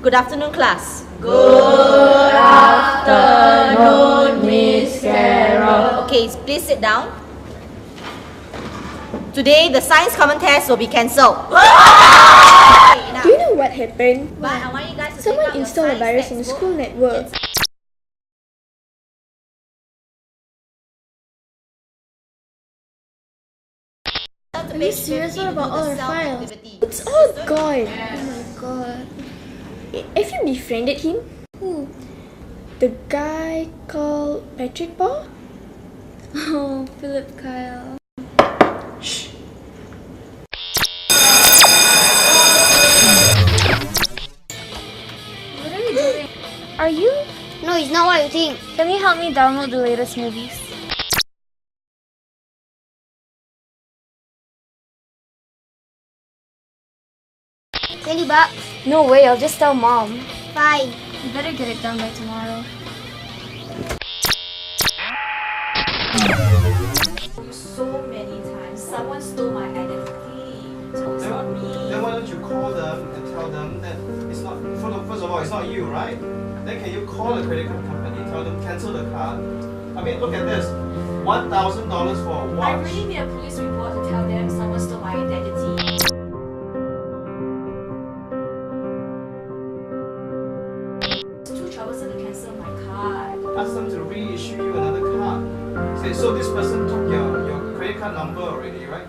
Good afternoon, class. Good afternoon, Miss Carol. Okay, please sit down. Today, the science common test will be cancelled. Do you know what happened? But I want you guys to Someone installed a virus in the school network. Are you serious? What about all our files? It's all gone. Oh my god. Have you befriended him? Who? The guy called Patrick Paul? Oh, Philip Kyle. Shh. What are you doing? Are you? No, it's not what you think. Can you help me download the latest movies? $20. No way, I'll just tell mom. Fine. You better get it done by tomorrow. So many times, someone stole my identity. So it's not me. Then why don't you call them and tell them that it's not, first of all, it's not you, right? Then can you call the credit card company, tell them cancel the card? I mean, look at this, $1,000 for a watch. I really need a police report to tell them someone stole my identity. It's too troublesome to cancel my card. Ask them to reissue you another card. Say, so this person took your credit card number already, right?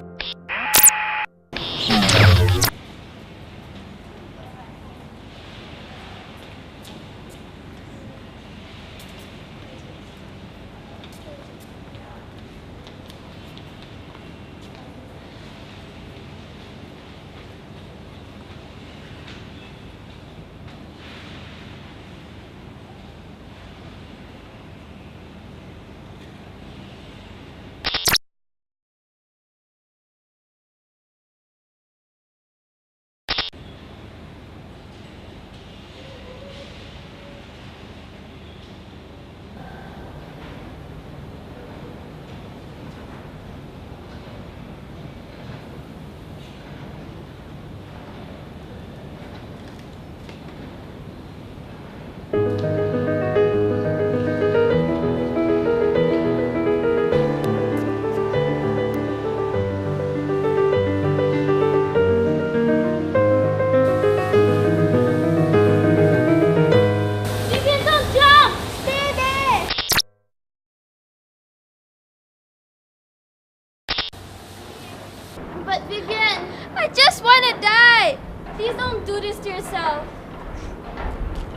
But Vivian, I just want to die. Please don't do this to yourself.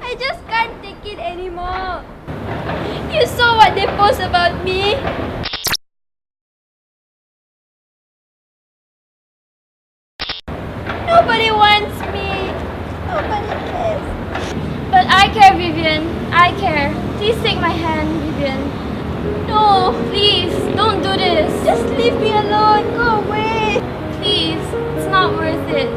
I just can't take it anymore. You saw what they post about me? Nobody wants me. Nobody cares. But I care, Vivian. I care. Please take my hand, Vivian. No, please, don't do this. Just leave me alone. Go away. Please, it's not worth it.